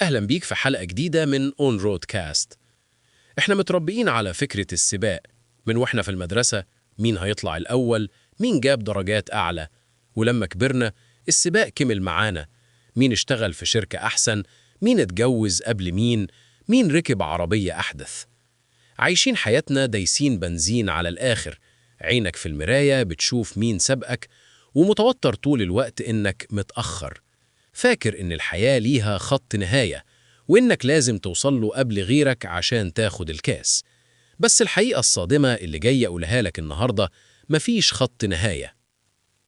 أهلا بيك في حلقة جديدة من اون رود كاست. احنا متربيين على فكرة السباق من واحنا في المدرسة. مين هيطلع الأول؟ مين جاب درجات أعلى؟ ولما كبرنا السباق كمل معانا. مين اشتغل في شركة أحسن؟ مين اتجوز قبل مين؟ مين ركب عربية أحدث؟ عايشين حياتنا دايسين بنزين على الآخر. عينك في المراية بتشوف مين سبقك، ومتوتر طول الوقت إنك متأخر. فاكر إن الحياة ليها خط نهاية، وإنك لازم توصل له قبل غيرك عشان تاخد الكاس. بس الحقيقة الصادمة اللي جاي أقولها لك النهاردة، مفيش خط نهاية.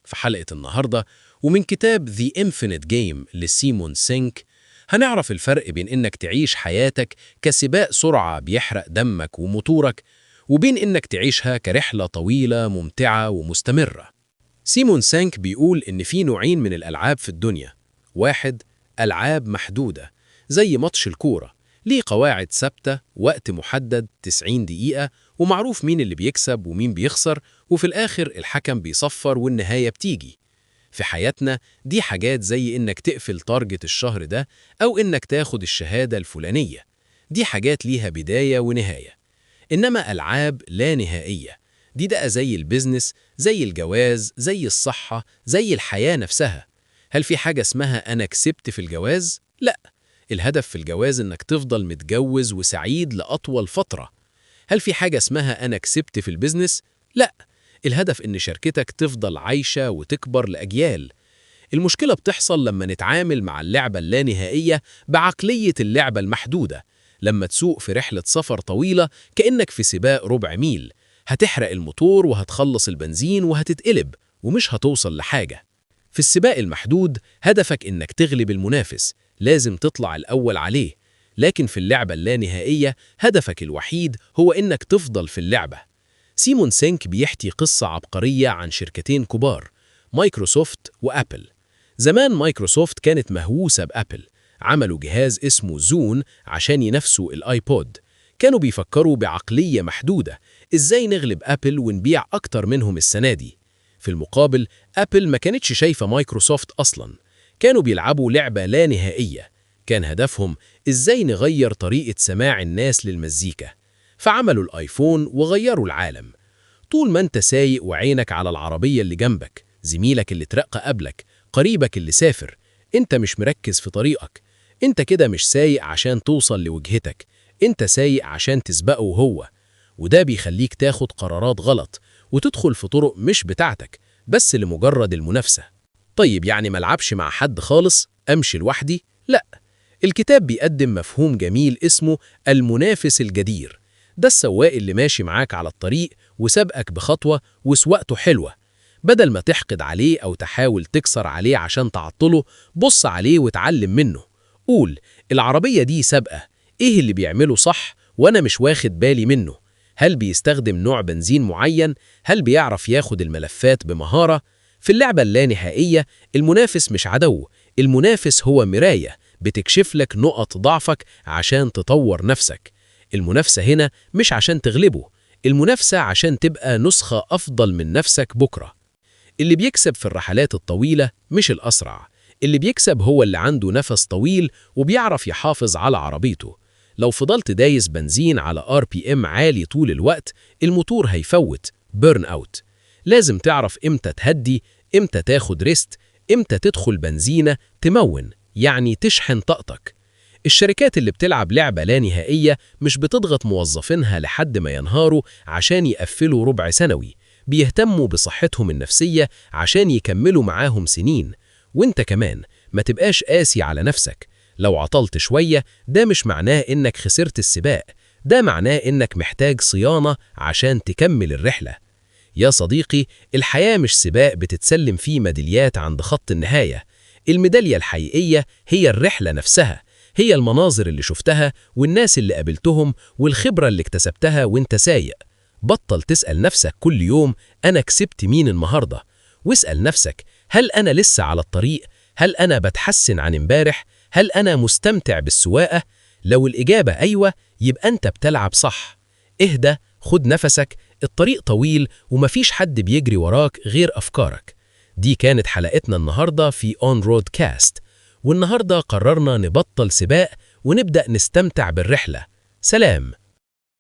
في حلقة النهاردة ومن كتاب The Infinite Game لسيمون سينك، هنعرف الفرق بين إنك تعيش حياتك كسباق سرعة بيحرق دمك وموتورك، وبين إنك تعيشها كرحلة طويلة ممتعة ومستمرة. سيمون سينك بيقول إن في نوعين من الألعاب في الدنيا. واحد، ألعاب محدودة زي ماتش الكورة، ليه قواعد ثابتة، وقت محدد 90 دقيقة، ومعروف مين اللي بيكسب ومين بيخسر، وفي الآخر الحكم بيصفر والنهاية بتيجي. في حياتنا دي حاجات زي إنك تقفل تارجت الشهر ده، أو إنك تاخد الشهادة الفلانية. دي حاجات ليها بداية ونهاية. إنما ألعاب لا نهائية، دي بقى زي البيزنس، زي الجواز، زي الصحة، زي الحياة نفسها. هل في حاجة اسمها أنا كسبت في الجواز؟ لا. الهدف في الجواز إنك تفضل متجوز وسعيد لأطول فترة. هل في حاجة اسمها أنا كسبت في البيزنس؟ لا. الهدف إن شركتك تفضل عايشة وتكبر لأجيال. المشكلة بتحصل لما نتعامل مع اللعبة اللانهائية بعقلية اللعبة المحدودة. لما تسوق في رحلة سفر طويلة كأنك في سباق ربع ميل، هتحرق الموتور وهتخلص البنزين وهتتقلب ومش هتوصل لحاجة. في السباق المحدود هدفك إنك تغلب المنافس، لازم تطلع الأول عليه. لكن في اللعبة اللانهائية هدفك الوحيد هو إنك تفضل في اللعبة. سيمون سينك بيحكي قصة عبقرية عن شركتين كبار، مايكروسوفت وأبل. زمان مايكروسوفت كانت مهووسة بأبل، عملوا جهاز اسمه زون عشان ينافسوا الآيبود. كانوا بيفكروا بعقلية محدودة، إزاي نغلب أبل ونبيع أكتر منهم السنة دي. في المقابل أبل ما كانتش شايفة مايكروسوفت أصلاً. كانوا بيلعبوا لعبة لا نهائية، كان هدفهم إزاي نغير طريقة سماع الناس للمزيكا. فعملوا الآيفون وغيروا العالم. طول ما أنت سايق وعينك على العربية اللي جنبك، زميلك اللي ترقى قبلك، قريبك اللي سافر، أنت مش مركز في طريقك. أنت كده مش سايق عشان توصل لوجهتك، أنت سايق عشان تسبقه هو. وده بيخليك تاخد قرارات غلط وتدخل في طرق مش بتاعتك بس لمجرد المنافسة. طيب يعني ملعبش مع حد خالص، أمشي لوحدي؟ لا. الكتاب بيقدم مفهوم جميل اسمه المنافس الجدير. ده السواق اللي ماشي معاك على الطريق وسابقك بخطوة وسواقته حلوة. بدل ما تحقد عليه أو تحاول تكسر عليه عشان تعطله، بص عليه وتعلم منه. قول العربية دي سابقة، إيه اللي بيعمله صح وأنا مش واخد بالي منه؟ هل بيستخدم نوع بنزين معين؟ هل بيعرف ياخد الملفات بمهارة؟ في اللعبة اللانهائية المنافس مش عدو، المنافس هو مراية بتكشف لك نقط ضعفك عشان تطور نفسك. المنافسة هنا مش عشان تغلبه، المنافسة عشان تبقى نسخة أفضل من نفسك بكرة. اللي بيكسب في الرحلات الطويلة مش الأسرع، اللي بيكسب هو اللي عنده نفس طويل وبيعرف يحافظ على عربيته. لو فضلت دايس بنزين على RPM عالي طول الوقت، الموتور هيفوت بيرن أوت. لازم تعرف إمتى تهدي، إمتى تاخد ريست، إمتى تدخل بنزينة تمون، يعني تشحن طاقتك. الشركات اللي بتلعب لعبة لا نهائية مش بتضغط موظفينها لحد ما ينهاروا عشان يقفلوا ربع سنوي، بيهتموا بصحتهم النفسية عشان يكملوا معاهم سنين. وانت كمان ما تبقاش قاسي على نفسك. لو عطلت شوية ده مش معناه إنك خسرت السباق، ده معناه إنك محتاج صيانة عشان تكمل الرحلة. يا صديقي، الحياة مش سباق بتتسلم فيه ميداليات عند خط النهاية. الميدالية الحقيقية هي الرحلة نفسها، هي المناظر اللي شفتها والناس اللي قابلتهم والخبرة اللي اكتسبتها وانت سايق. بطل تسأل نفسك كل يوم أنا كسبت مين النهاردة، واسأل نفسك هل أنا لسه على الطريق؟ هل أنا بتحسن عن امبارح؟ هل أنا مستمتع بالسواقة؟ لو الإجابة أيوة، يبقى أنت بتلعب صح. اهدى، خد نفسك، الطريق طويل ومفيش حد بيجري وراك غير أفكارك. دي كانت حلقتنا النهاردة في اون رود كاست، والنهاردة قررنا نبطل سباق ونبدأ نستمتع بالرحلة. سلام.